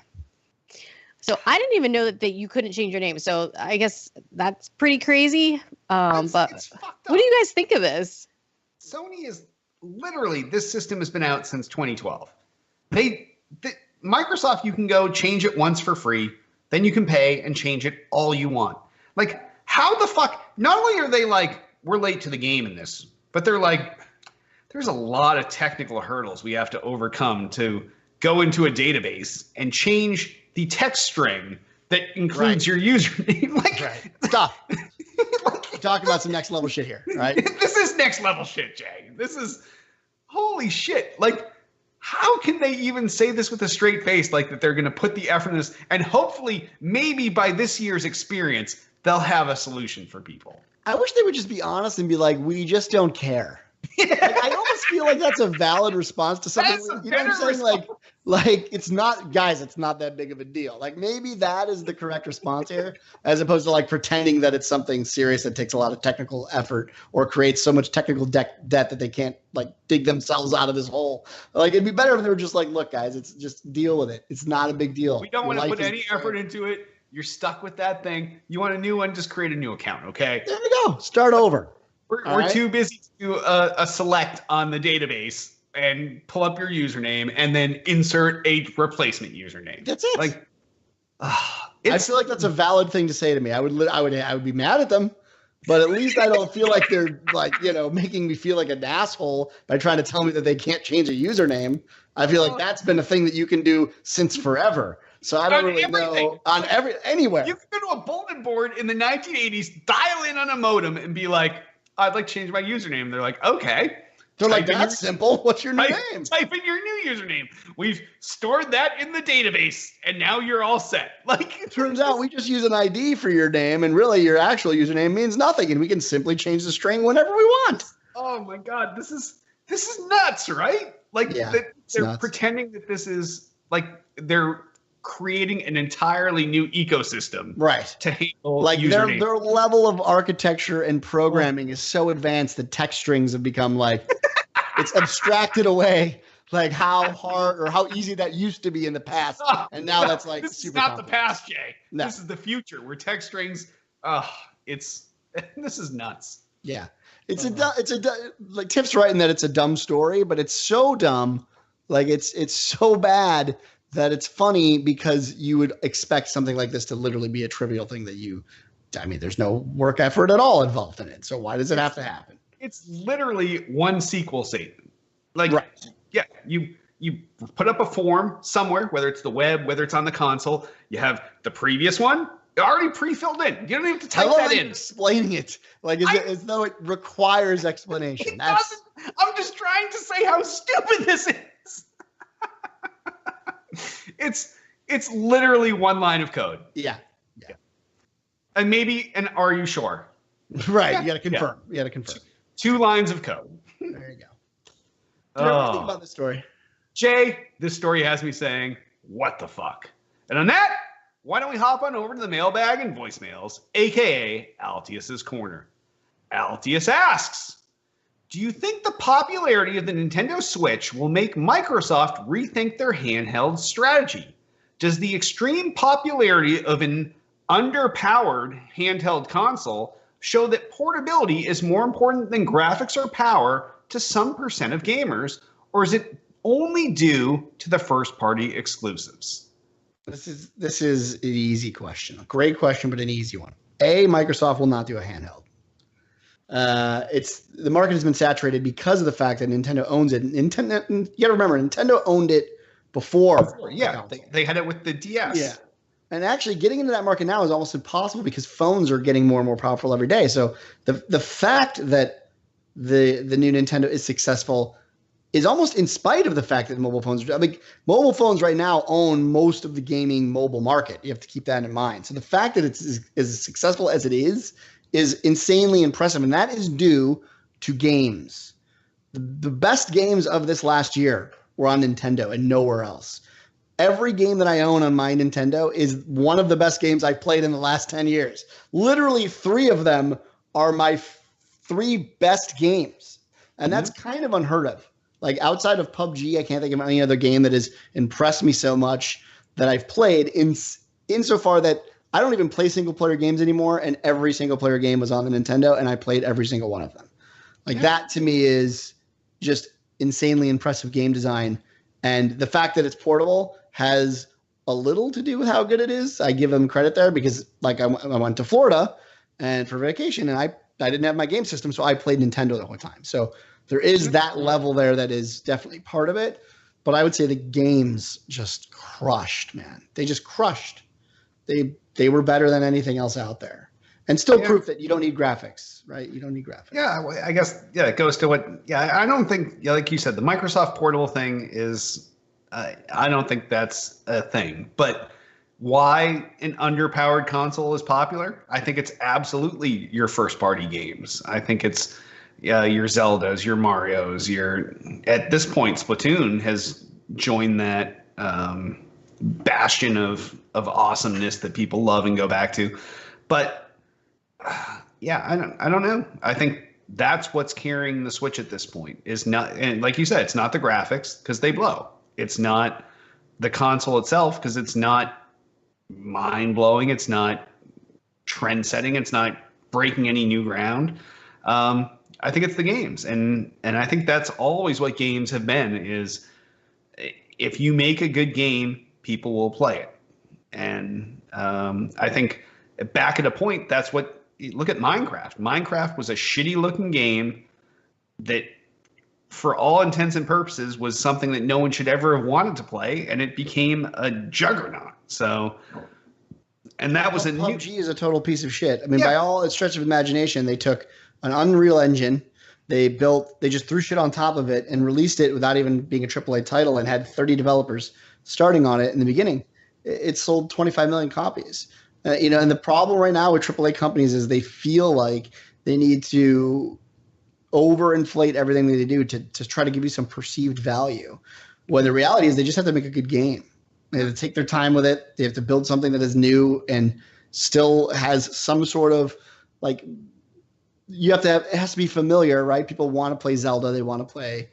So I didn't even know that you couldn't change your name. So I guess that's pretty crazy. But what do you guys think of this? Sony is literally, this system has been out since 2012. Microsoft, you can go change it once for free. then you can pay and change it all you want. Like, how the fuck? Not only are they like, we're late to the game in this, but they're like, there's a lot of technical hurdles we have to overcome to go into a database and change the text string that includes your username. Like, stop. We're talking about some next level shit here, right? This is next level shit, Jay. This is holy shit. Like, how can they even say this with a straight face, like that they're going to put the effort in this, and hopefully, maybe by this year's experience, they'll have a solution for people. I wish they would just be honest and be like, we just don't care. Like, I almost feel like that's a valid response to something. You know what I'm saying? Like it's not, guys, it's not that big of a deal. Like maybe that is the correct response here, as opposed to like pretending that it's something serious that takes a lot of technical effort or creates so much technical debt that they can't like dig themselves out of this hole. Like it'd be better if they were just like, look, guys, it's just deal with it. It's not a big deal. We don't want to put any effort into it. You're stuck with that thing. You want a new one? Just create a new account, okay? There we go. Start over. We're too busy to do a select on the database and pull up your username and then insert a replacement username. That's it. Like, I feel like that's a valid thing to say to me. I would be mad at them, but at least I don't feel like they're like, you know, making me feel like an asshole by trying to tell me that they can't change a username. I feel like that's been a thing that you can do since forever. So I don't really know anywhere. You can go to a bulletin board in the 1980s, dial in on a modem and be like, I'd like to change my username. They're like, okay. They're like, that's simple. What's your new name? Type in your new username. We've stored that in the database, and now you're all set. Like, it turns out we just use an ID for your name, and really your actual username means nothing, and we can simply change the string whenever we want. Oh my God, this is nuts, right? Like they're nuts. Pretending that this is like they're creating an entirely new ecosystem, right? To handle like their level of architecture and programming is so advanced that text strings have become like it's abstracted away, like how hard or how easy that used to be in the past, and now that's like this super. Is not complex. The past, Jay. No. This is the future where text strings. This is nuts. Yeah, like Tiff's right in that it's a dumb story, but it's so dumb, like it's so bad that it's funny because you would expect something like this to literally be a trivial thing there's no work effort at all involved in it. So why does it have to happen? It's literally one SQL statement. Like, right. Yeah, you put up a form somewhere, whether it's the web, whether it's on the console, you have the previous one already pre-filled in. You don't even have to type that in. Explaining it like as though it requires explanation. I'm just trying to say how stupid this is. It's literally one line of code. Yeah. And maybe an are you sure? Right. Yeah. You got to confirm. You got to confirm. Two lines of code. There you go. What do you think about this story? Jay, this story has me saying, what the fuck? And on that, why don't we hop on over to the mailbag and voicemails, aka Altius's Corner. Altius asks, do you think the popularity of the Nintendo Switch will make Microsoft rethink their handheld strategy? Does the extreme popularity of an underpowered handheld console show that portability is more important than graphics or power to some percent of gamers, or is it only due to the first-party exclusives? This is an easy question. A great question, but an easy one. Microsoft will not do a handheld. The market has been saturated because of the fact that Nintendo owns it. You got to remember, Nintendo owned it before. Yeah, they had it with the DS. Yeah, and actually getting into that market now is almost impossible because phones are getting more and more powerful every day. So the fact that the new Nintendo is successful is almost in spite of the fact that mobile phones mobile phones right now own most of the gaming mobile market. You have to keep that in mind. So the fact that it's as successful as it is insanely impressive, and that is due to games. The best games of this last year were on Nintendo and nowhere else. Every game that I own on my Nintendo is one of the best games I've played in the last 10 years. Literally 3 of them are my 3 best games, and that's kind of unheard of. Like outside of PUBG, I can't think of any other game that has impressed me so much that I've played insofar that I don't even play single player games anymore, and every single player game was on the Nintendo, and I played every single one of them. That to me is just insanely impressive game design. And the fact that it's portable has a little to do with how good it is. I give them credit there because like I went to Florida and for vacation and I didn't have my game system, so I played Nintendo the whole time. So there is that level there that is definitely part of it. But I would say the games just crushed, man. They just crushed. They were better than anything else out there. And still proof that you don't need graphics, right? You don't need graphics. Yeah, I guess, it goes to what, I don't think, like you said, the Microsoft Portable thing is, I don't think that's a thing. But why an underpowered console is popular? I think it's absolutely your first party games. I think it's your Zeldas, your Marios, at this point, Splatoon has joined that bastion of awesomeness that people love and go back to. But I don't know. I think that's what's carrying the Switch at this point is not, and like you said, it's not the graphics because they blow. It's not the console itself because it's not mind blowing. It's not trend setting. It's not breaking any new ground. I think it's the games, and I think that's always what games have been. Is if you make a good game, people will play it, and I think back at a point, that's what. Look at Minecraft. Minecraft was a shitty looking game that, for all intents and purposes, was something that no one should ever have wanted to play, and it became a juggernaut. So, and that was PUBG is a total piece of shit. I mean, by all stretch of imagination, they took an Unreal Engine, they just threw shit on top of it and released it without even being a AAA title, and had 30 developers starting on it in the beginning. It sold 25 million copies. And the problem right now with AAA companies is they feel like they need to overinflate everything that they do to try to give you some perceived value. When the reality is they just have to make a good game. They have to take their time with it. They have to build something that is new and still has some sort of like it has to be familiar, right? People want to play Zelda, they want to play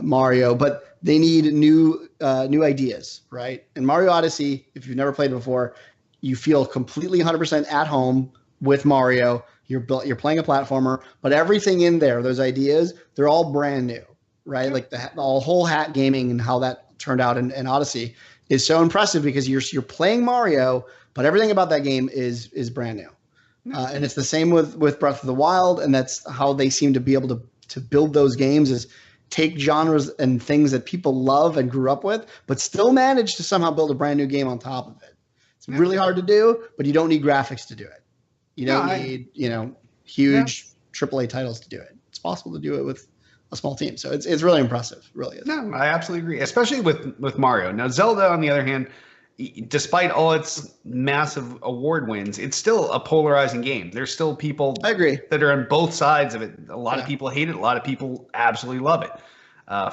Mario, but they need new ideas, right? And Mario Odyssey, if you've never played it before, you feel completely 100% at home with Mario. You're playing a platformer, but everything in there, those ideas, they're all brand new, right? Like the whole hat gaming and how that turned out in Odyssey is so impressive because you're playing Mario, but everything about that game is brand new. And it's the same with Breath of the Wild, and that's how they seem to be able to build those games is take genres and things that people love and grew up with, but still manage to somehow build a brand new game on top of it. It's really hard to do, but you don't need graphics to do it. You don't need, huge AAA titles to do it. It's possible to do it with a small team. So it's really impressive. It really is. No, I absolutely agree, especially with Mario. Now, Zelda, on the other hand, despite all its massive award wins, it's still a polarizing game. There's still people I agree. that are on both sides of it. A lot of people hate it. A lot of people absolutely love it.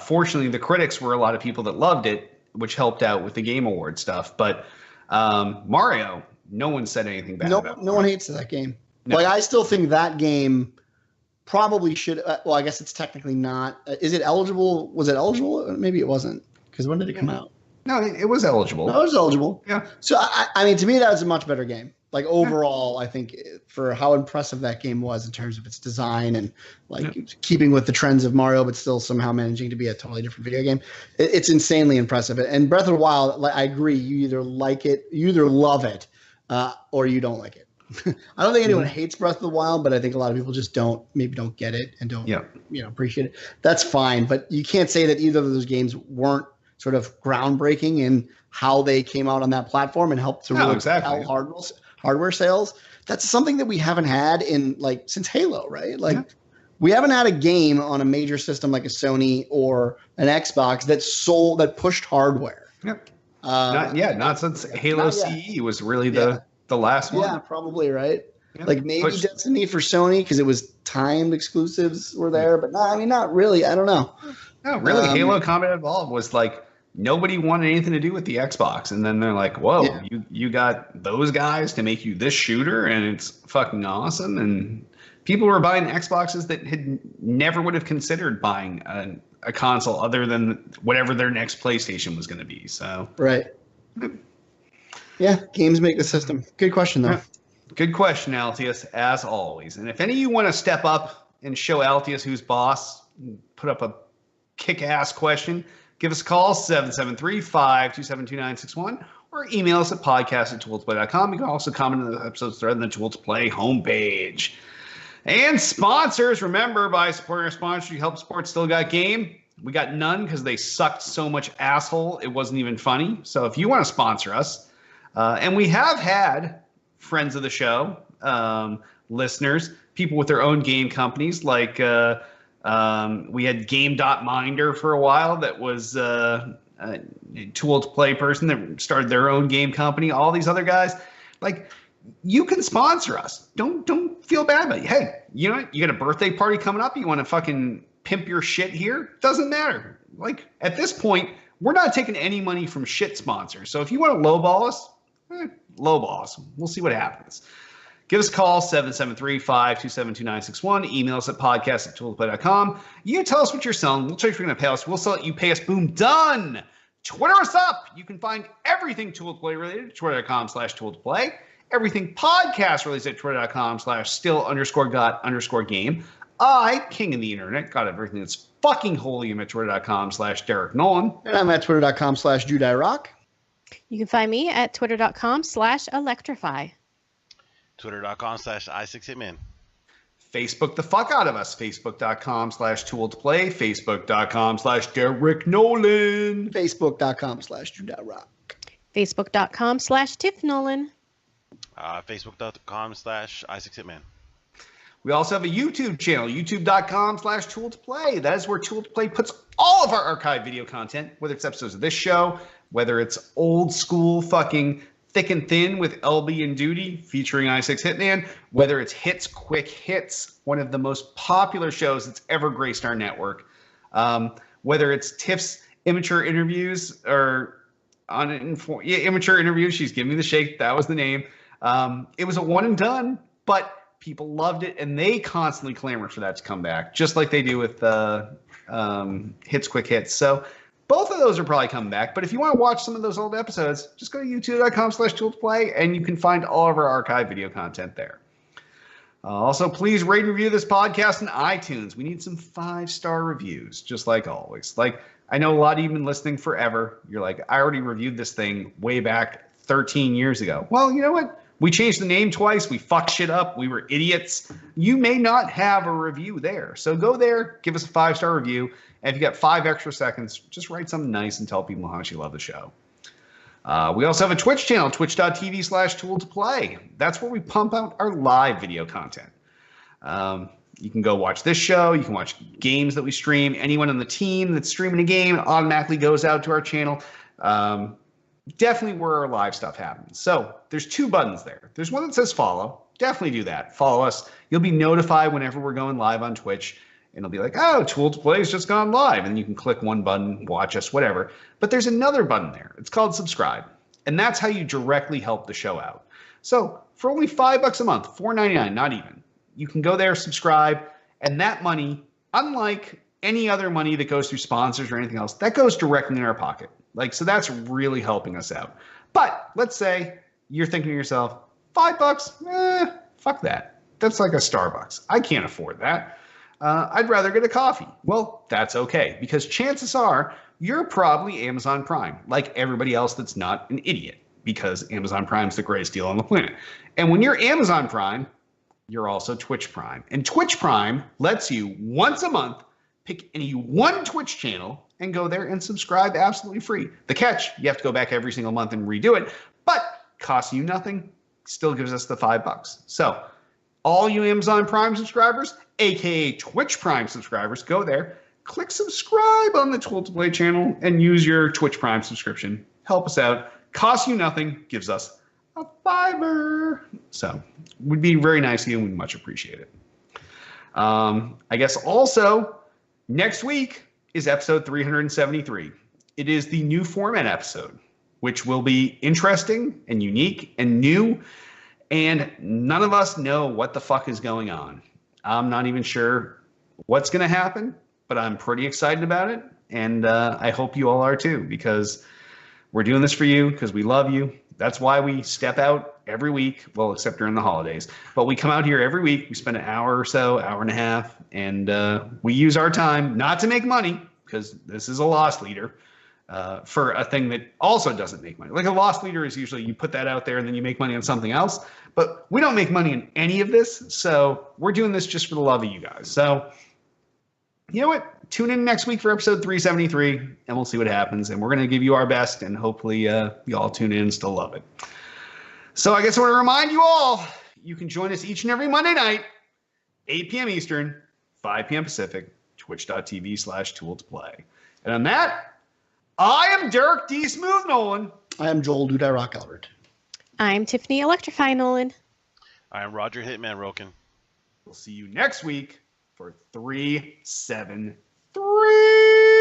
Fortunately, the critics were a lot of people that loved it, which helped out with the Game Award stuff. But Mario, no one said anything bad about it. No one hates that game. No. Like, I still think that game probably should well, I guess it's technically not. Is it eligible? Was it eligible? Maybe it wasn't. Because when did it come out? No, it was eligible. No, it was eligible. Yeah. So, I mean, to me, that was a much better game. Like, overall, I think for how impressive that game was in terms of its design and, keeping with the trends of Mario, but still somehow managing to be a totally different video game, it's insanely impressive. And Breath of the Wild, I agree, you either like it, you either love it, or you don't like it. I don't think anyone hates Breath of the Wild, but I think a lot of people just don't get it and don't appreciate it. That's fine, but you can't say that either of those games weren't sort of groundbreaking in how they came out on that platform and helped to really sell hardware sales. That's something that we haven't had in since Halo, right? We haven't had a game on a major system like a Sony or an Xbox that pushed hardware. Yep. Not since Halo CE was really the last one. Yeah, probably, right? Yep. Maybe Destiny for Sony because it was timed exclusives were there, but not really. I don't know. No, really, Halo Combat Evolved was nobody wanted anything to do with the Xbox, and then they're like, "Whoa, you got those guys to make you this shooter, and it's fucking awesome." And people were buying Xboxes that had never would have considered buying a console other than whatever their next PlayStation was going to be. So right, yeah, games make the system. Good question though. Yeah. Good question, Altius, as always. And if any of you want to step up and show Altius who's boss, put up a kick-ass question, give us a call, 773-527-2961, or email us at podcast@tooltoplay.com. You can also comment on the episode's thread on the Tool to Play homepage. And sponsors, remember, by supporting our sponsors, you help support Still Got Game. We got none because they sucked so much asshole, it wasn't even funny. So if you want to sponsor us, and we have had friends of the show, listeners, people with their own game companies, like we had Game.Minder for a while that was a Tool to Play person that started their own game company. All these other guys, like, you can sponsor us. Don't feel bad about it. Hey, you know what? You got a birthday party coming up. You want to fucking pimp your shit here? Doesn't matter. Like, at this point, we're not taking any money from shit sponsors. So if you want to lowball us, lowball us. We'll see what happens. Give us a call, 773-527-2961. Email us at podcast@tooltoplay.com. You can tell us what you're selling. We'll tell you if you're going to pay us. We'll sell it. You pay us. Boom. Done. Twitter us up. You can find everything Tool to Play related at twitter.com/tooltoplay. Everything podcast related at twitter.com/still_got_game. I, king of the internet, got everything that's fucking holy. I'm at twitter.com/Derek Nolan. And I'm at twitter.com/JudaiRock. You can find me at twitter.com/electrify. Twitter.com/i6hitman. Facebook the fuck out of us. Facebook.com/tool-to-play. Facebook.com/Derek Nolan. Facebook.com/JudaiRock. Facebook.com/Tiff Nolan. Facebook.com/i6hitman. We also have a YouTube channel, youtube.com/tool-to-play. That is where Tool to Play puts all of our archive video content, whether it's episodes of this show, whether it's old school fucking Thick and Thin with LB and Duty featuring i6 Hitman, whether it's Hits Quick Hits, one of the most popular shows that's ever graced our network, whether it's Tiff's immature interviews or immature interviews. She's giving me the shake. That was the name. It was a one and done, but people loved it, and they constantly clamored for that to come back, just like they do with Hits Quick Hits. So both of those are probably coming back. But if you want to watch some of those old episodes, just go to youtube.com/tool-to-play, and you can find all of our archive video content there. Also, please rate and review this podcast on iTunes. We need some 5-star reviews, just like always. Like, I know a lot of you have been listening forever. You're like, I already reviewed this thing way back 13 years ago. Well, you know what? We changed the name twice. We fucked shit up. We were idiots. You may not have a review there. So go there, give us a 5-star review. And if you got 5 extra seconds, just write something nice and tell people how much you love the show. We also have a Twitch channel, twitch.tv/tool-to-play. That's where we pump out our live video content. You can go watch this show. You can watch games that we stream. Anyone on the team that's streaming a game automatically goes out to our channel. Definitely where our live stuff happens. So there's 2 buttons there. There's one that says follow. Definitely do that. Follow us. You'll be notified whenever we're going live on Twitch. And it'll be like, oh, Tool to Play has just gone live. And you can click one button, watch us, whatever. But there's another button there. It's called subscribe. And that's how you directly help the show out. So for only $5 a month, $4.99, not even, you can go there, subscribe. And that money, unlike any other money that goes through sponsors or anything else, that goes directly in our pocket. Like, so that's really helping us out. But let's say you're thinking to yourself, $5, fuck that. That's like a Starbucks. I can't afford that. I'd rather get a coffee. Well, that's okay, because chances are you're probably Amazon Prime, like everybody else that's not an idiot, because Amazon Prime's the greatest deal on the planet. And when you're Amazon Prime, you're also Twitch Prime. And Twitch Prime lets you once a month pick any one Twitch channel and go there and subscribe absolutely free. The catch, you have to go back every single month and redo it, but costs you nothing, still gives us the $5. So all you Amazon Prime subscribers, aka Twitch Prime subscribers, go there, click subscribe on the Tool to Play channel, and use your Twitch Prime subscription. Help us out. Costs you nothing, gives us a $5. So would be very nice of you, and we'd much appreciate it. I guess also next week is episode 373. It is the new format episode, which will be interesting and unique and new. And none of us know what the fuck is going on. I'm not even sure what's going to happen, but I'm pretty excited about it. And I hope you all are too, because we're doing this for you, because we love you. That's why we step out every week, well, except during the holidays. But we come out here every week. We spend an hour or so, hour and a half, and we use our time not to make money, because this is a loss leader. for a thing that also doesn't make money. Like a loss leader is usually you put that out there and then you make money on something else. But we don't make money in any of this. So we're doing this just for the love of you guys. So you know what? Tune in next week for episode 373 and we'll see what happens. And we're going to give you our best and hopefully you all tune in and still love it. So I guess I want to remind you all, you can join us each and every Monday night, 8 p.m. Eastern, 5 p.m. Pacific, twitch.tv/tooltoplay. And on that, I am Derek D. Smooth Nolan. I am Joel Duda Rock Albert. I'm Tiffany Electrify Nolan. I am Roger Hitman Roken. We'll see you next week for 373.